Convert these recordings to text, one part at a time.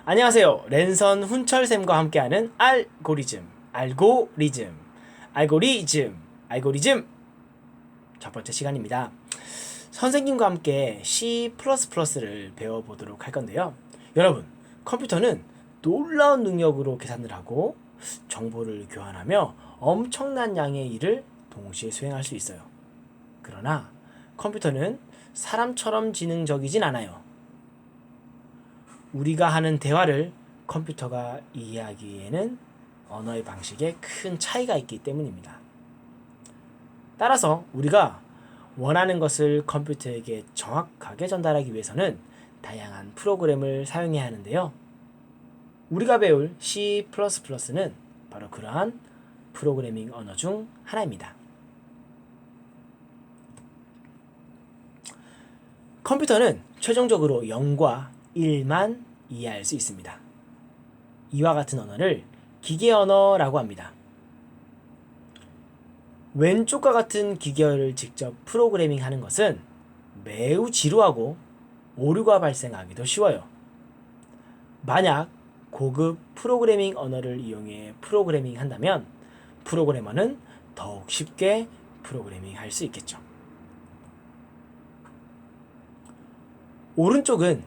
안녕하세요. 랜선 훈철쌤과 함께하는 알고리즘 첫 번째 시간입니다. 선생님과 함께 C++를 배워보도록 할 건데요. 여러분, 컴퓨터는 놀라운 능력으로 계산을 하고 정보를 교환하며 엄청난 양의 일을 동시에 수행할 수 있어요. 그러나 컴퓨터는 사람처럼 지능적이진 않아요. 우리가 하는 대화를 컴퓨터가 이해하기에는 언어의 방식에 큰 차이가 있기 때문입니다. 따라서 우리가 원하는 것을 컴퓨터에게 정확하게 전달하기 위해서는 다양한 프로그램을 사용해야 하는데요. 우리가 배울 C++는 바로 그러한 프로그래밍 언어 중 하나입니다. 컴퓨터는 최종적으로 0과 1만 이해할 수 있습니다. 이와 같은 언어를 기계 언어라고 합니다. 왼쪽과 같은 기계어를 직접 프로그래밍 하는 것은 매우 지루하고 오류가 발생하기도 쉬워요. 만약 고급 프로그래밍 언어를 이용해 프로그래밍 한다면 프로그래머는 더욱 쉽게 프로그래밍 할 수 있겠죠. 오른쪽은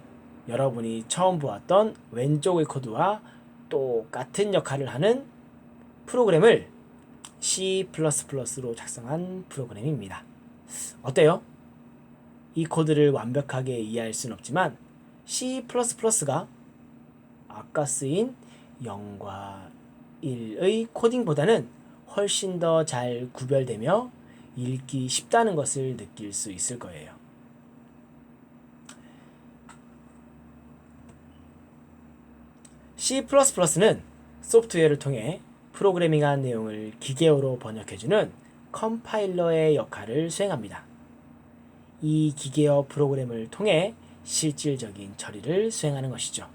여러분이 처음 보았던 왼쪽의 코드와 똑같은 역할을 하는 프로그램을 C++로 작성한 프로그램입니다. 어때요? 이 코드를 완벽하게 이해할 수는 없지만 C++가 아까 쓰인 0과 1의 코딩보다는 훨씬 더 잘 구별되며 읽기 쉽다는 것을 느낄 수 있을 거예요. C++는 소프트웨어를 통해 프로그래밍한 내용을 기계어로 번역해주는 컴파일러의 역할을 수행합니다. 이 기계어 프로그램을 통해 실질적인 처리를 수행하는 것이죠.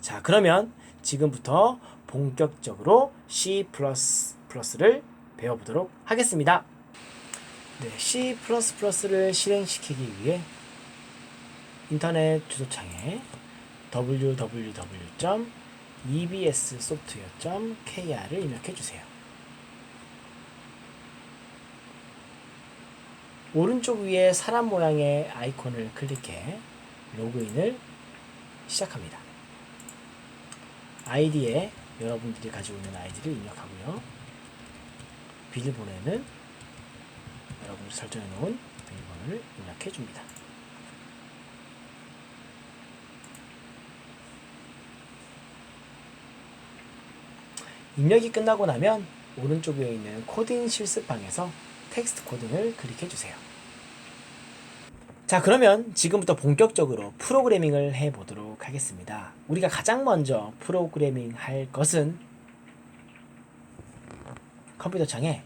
자, 그러면 지금부터 본격적으로 C++를 배워보도록 하겠습니다. 네, C++를 실행시키기 위해 인터넷 주소창에 www.ebssoftware.kr을 입력해주세요. 오른쪽 위에 사람 모양의 아이콘을 클릭해 로그인을 시작합니다. 아이디에 여러분들이 가지고 있는 아이디를 입력하고요. 비밀번호에는 여러분이 설정해 놓은 비밀번호를 입력해 줍니다. 입력이 끝나고 나면 오른쪽 위에 있는 코딩 실습방에서 텍스트 코딩을 클릭해 주세요. 자, 그러면 지금부터 본격적으로 프로그래밍을 해보도록 하겠습니다. 우리가 가장 먼저 프로그래밍 할 것은 컴퓨터 창에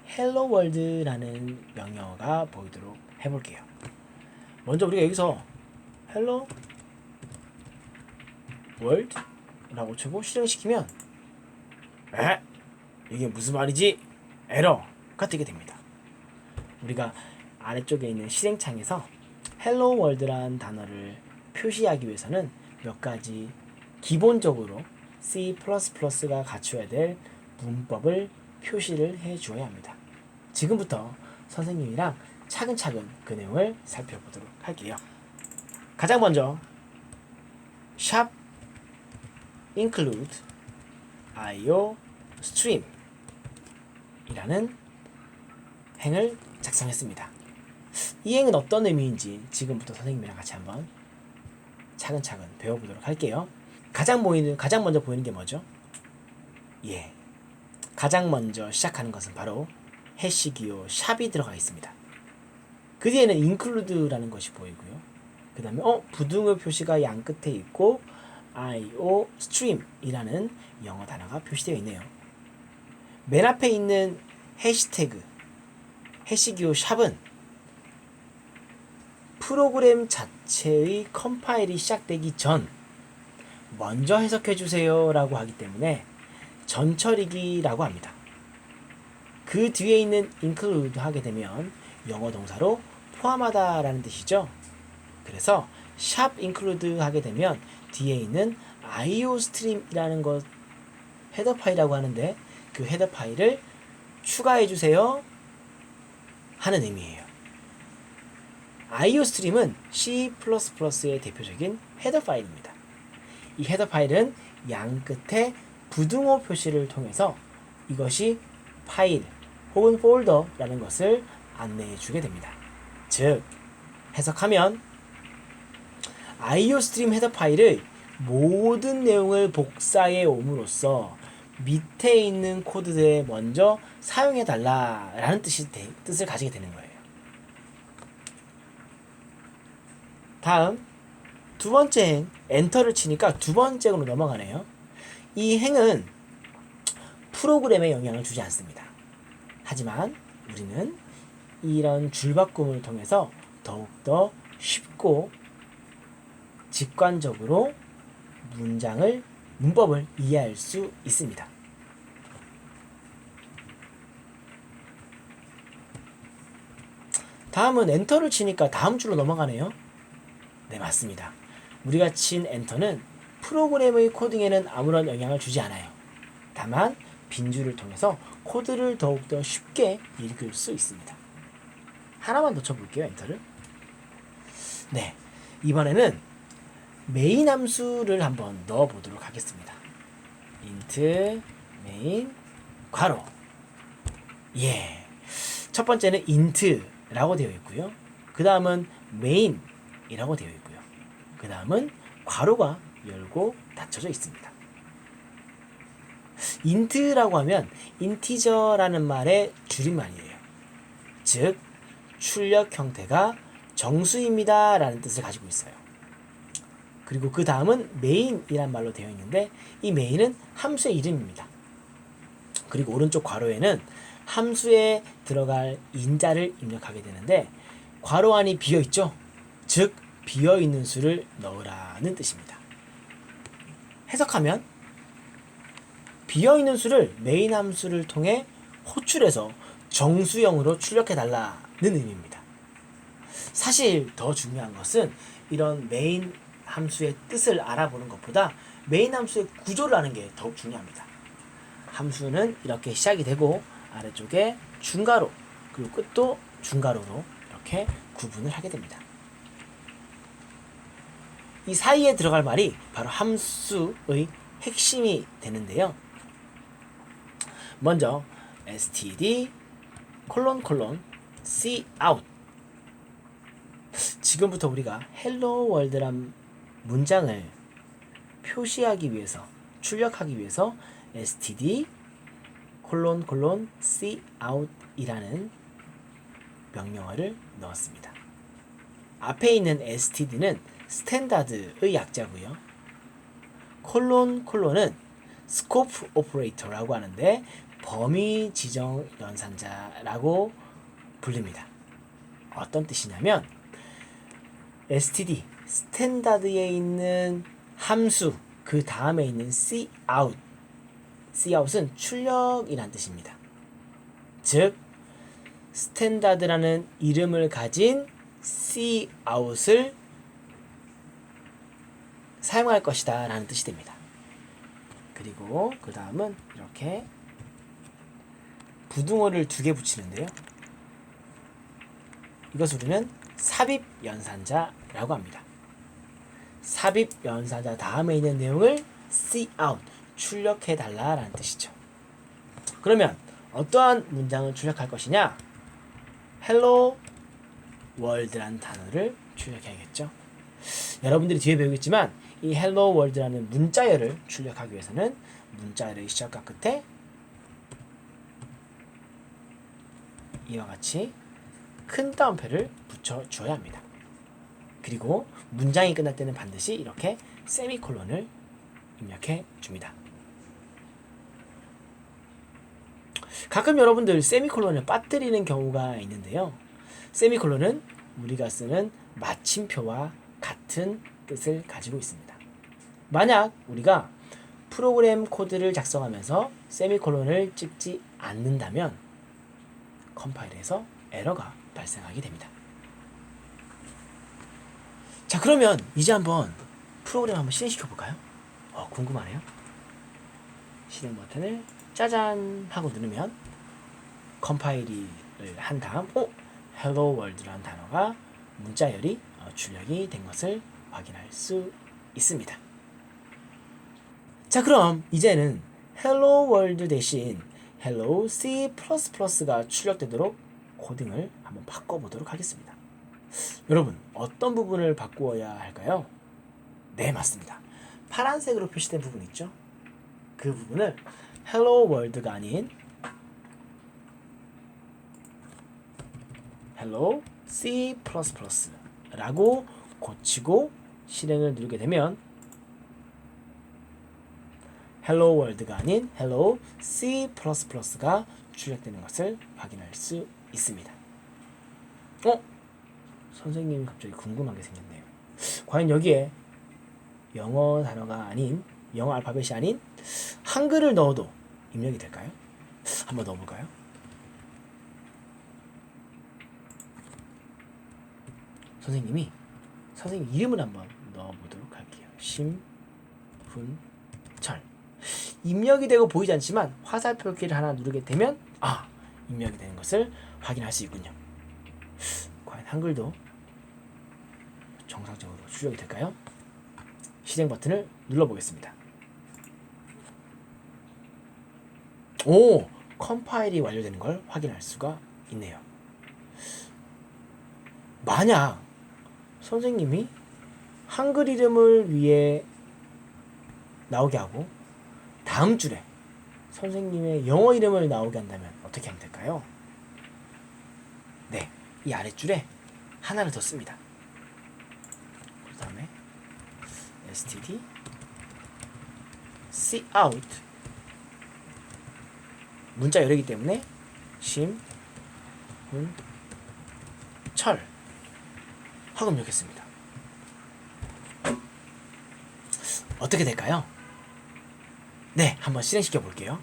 Hello World라는 명령어가 보이도록 해볼게요. 먼저 우리가 여기서 Hello World 라고 치고 실행시키면 이게 무슨 말이지? 에러가 뜨게 됩니다. 우리가 아래쪽에 있는 실행창에서 Hello World라는 단어를 표시하기 위해서는 몇 가지 기본적으로 C++가 갖춰야 될 문법을 표시를 해 주어야 합니다. 지금부터 선생님이랑 차근차근 그 내용을 살펴보도록 할게요. 가장 먼저 샵 include iostream 이라는 행을 작성했습니다. 이 행은 어떤 의미인지 지금부터 선생님이랑 같이 한번 차근차근 배워보도록 할게요. 가장 먼저 보이는 게 뭐죠? 가장 먼저 시작하는 것은 바로 해시 기호 샵이 들어가 있습니다. 그 뒤에는 include라는 것이 보이고요. 그 다음에 부등호 표시가 양 끝에 있고 iostream이라는 영어 단어가 표시되어 있네요. 맨 앞에 있는 해시태그 해시기호 샵은 프로그램 자체의 컴파일이 시작되기 전 먼저 해석해주세요 라고 하기 때문에 전처리기라고 합니다. 그 뒤에 있는 include 하게 되면 영어 동사로 포함하다라는 뜻이죠. 그래서 샵 include 하게 되면 뒤에 있는 iostream이라는 것 헤더 파일이라고 하는데 그 헤더 파일을 추가해 주세요 하는 의미예요. iostream은 C++의 대표적인 헤더 파일입니다. 이 헤더 파일은 양 끝에 부등호 표시를 통해서 이것이 파일 혹은 폴더라는 것을 안내해 주게 됩니다. 즉 해석하면 iostream 헤더 파일의 모든 내용을 복사해 옴으로써 밑에 있는 코드에 먼저 사용해 달라라는 뜻을 가지게 되는 거예요. 다음 두 번째 행 엔터를 치니까 두 번째로 넘어가네요. 이 행은 프로그램에 영향을 주지 않습니다. 하지만 우리는 이런 줄바꿈을 통해서 더욱더 쉽고 직관적으로 문법을 이해할 수 있습니다. 다음은 엔터를 치니까 다음 줄로 넘어가네요. 네, 맞습니다. 우리가 친 엔터는 프로그램의 코딩에는 아무런 영향을 주지 않아요. 다만 빈줄을 통해서 코드를 더욱더 쉽게 읽을 수 있습니다. 하나만 더 쳐볼게요. 엔터를. 네, 이번에는 메인 함수를 한번 넣어보도록 하겠습니다. int main 괄호. 예, 첫 번째는 int라고 되어 있고요. 그 다음은 main이라고 되어 있고요. 그 다음은 괄호가 열고 닫혀져 있습니다. int라고 하면 인티저라는 말의 줄임말이에요. 즉 출력 형태가 정수입니다 라는 뜻을 가지고 있어요. 그리고 그 다음은 main이란 말로 되어 있는데 이 main은 함수의 이름입니다. 그리고 오른쪽 괄호에는 함수에 들어갈 인자를 입력하게 되는데 괄호 안이 비어있죠. 즉 비어있는 수를 넣으라는 뜻입니다. 해석하면 비어있는 수를 메인 함수를 통해 호출해서 정수형으로 출력해달라는 의미입니다. 사실 더 중요한 것은 이런 메인 함수의 뜻을 알아보는 것보다 메인 함수의 구조를 아는 게 더욱 중요합니다. 함수는 이렇게 시작이 되고 아래쪽에 중괄호 그리고 끝도 중괄호로 이렇게 구분을 하게 됩니다. 이 사이에 들어갈 말이 바로 함수의 핵심이 되는데요. 먼저 std cout 지금부터 우리가 hello world란 문장을 표시하기 위해서 출력하기 위해서 std cout 이라는 명령어를 넣었습니다. 앞에 있는 std는 스탠다드의 약자고요. 콜론은 스코프 오퍼레이터라고 하는데 범위 지정 연산자라고 불립니다. 어떤 뜻이냐면 std 스탠다드에 있는 함수 그 다음에 있는 cout은 출력이란 뜻입니다. 즉 스탠다드라는 이름을 가진 cout을 사용할 것이다 라는 뜻이 됩니다. 그리고 그 다음은 이렇게 부등호를 2개 붙이는데요. 이것을 우리는 삽입 연산자라고 합니다. 삽입 연산자 다음에 있는 내용을 cout 출력해 달라라는 뜻이죠. 그러면 어떠한 문장을 출력할 것이냐? hello world라는 단어를 출력해야겠죠. 여러분들이 뒤에 배우겠지만 이 hello world라는 문자열을 출력하기 위해서는 문자열의 시작과 끝에 이와 같이 큰 따옴표를 붙여줘야 합니다. 그리고 문장이 끝날 때는 반드시 이렇게 세미콜론을 입력해 줍니다. 가끔 여러분들 세미콜론을 빠뜨리는 경우가 있는데요. 세미콜론은 우리가 쓰는 마침표와 같은 뜻을 가지고 있습니다. 만약 우리가 프로그램 코드를 작성하면서 세미콜론을 찍지 않는다면 컴파일에서 에러가 발생하게 됩니다. 자, 그러면 이제 한번 프로그램 한번 실행시켜 볼까요? 궁금하네요. 실행 버튼을 짜잔 하고 누르면 컴파일을 한 다음 Hello World라는 단어가 문자열이 출력이 된 것을 확인할 수 있습니다. 자, 그럼 이제는 Hello World 대신 Hello C++가 출력되도록 코딩을 한번 바꿔보도록 하겠습니다. 여러분, 어떤 부분을 바꾸어야 할까요? 네, 맞습니다. 파란색으로 표시된 부분 있죠? 그 부분을 Hello World가 아닌 Hello C++라고 고치고 실행을 누르게 되면 Hello World가 아닌 Hello C++가 출력되는 것을 확인할 수 있습니다. 선생님이 갑자기 궁금한 게 생겼네요. 과연 여기에 영어 단어가 아닌, 영어 알파벳이 아닌 한글을 넣어도 입력이 될까요? 한번 넣어볼까요? 선생님 이름을 한번 넣어보도록 할게요. 심훈철. 입력이 되고 보이지 않지만 화살표 키를 하나 누르게 되면 입력이 되는 것을 확인할 수 있군요. 과연 한글도 정상적으로 출력이 될까요? 실행 버튼을 눌러보겠습니다. 컴파일이 완료되는 걸 확인할 수가 있네요. 만약 선생님이 한글 이름을 위에 나오게 하고 다음 줄에 선생님의 영어 이름을 나오게 한다면 어떻게 하면 될까요? 네, 이 아랫줄에 하나를 더 씁니다. 그 다음에 std cout 문자 열이기 때문에 심훈철 하고 입력했습니다. 어떻게 될까요? 네, 한번 실행시켜 볼게요.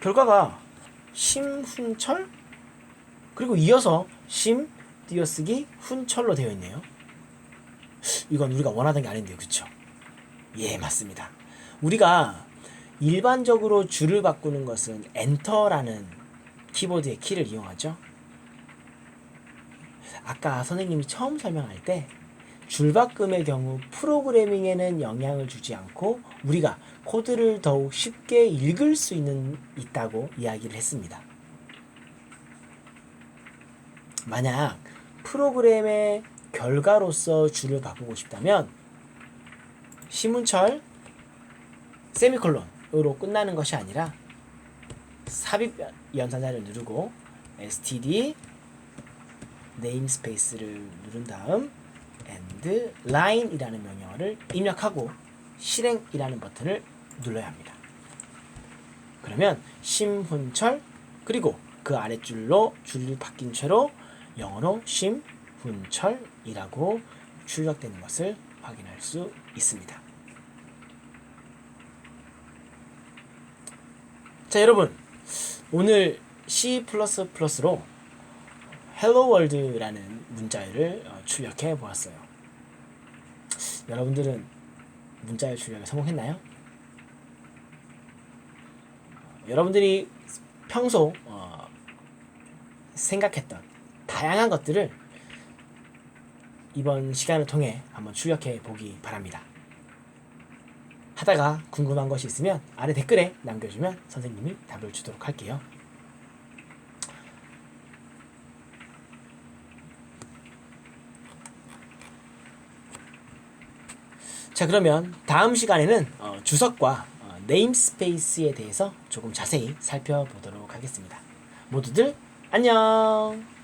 결과가 심훈철 그리고 이어서 심 띄어쓰기 훈철로 되어 있네요. 이건 우리가 원하던 게 아닌데요, 그쵸? 예, 맞습니다. 우리가 일반적으로 줄을 바꾸는 것은 엔터라는 키보드의 키를 이용하죠. 아까 선생님이 처음 설명할 때 줄바꿈의 경우 프로그래밍에는 영향을 주지 않고 우리가 코드를 더욱 쉽게 읽을 수 있다고 이야기를 했습니다. 만약 프로그램의 결과로서 줄을 바꾸고 싶다면 심훈철 세미콜론으로 끝나는 것이 아니라 삽입 연산자를 누르고 std 네임스페이스를 누른 다음 and line이라는 명령어를 입력하고 실행이라는 버튼을 눌러야 합니다. 그러면 심훈철 그리고 그 아랫줄로 줄이 바뀐 채로 영어로 심훈철이라고 출력되는 것을 확인할 수 있습니다. 자, 여러분, 오늘 C++로 Hello World라는 문자열을 출력해 보았어요. 여러분들은 문자열 출력에 성공했나요? 여러분들이 평소 생각했던 다양한 것들을 이번 시간을 통해 한번 출력해 보기 바랍니다. 하다가 궁금한 것이 있으면 아래 댓글에 남겨주면 선생님이 답을 주도록 할게요. 자, 그러면 다음 시간에는 주석과 네임스페이스에 대해서 조금 자세히 살펴보도록 하겠습니다. 모두들 안녕!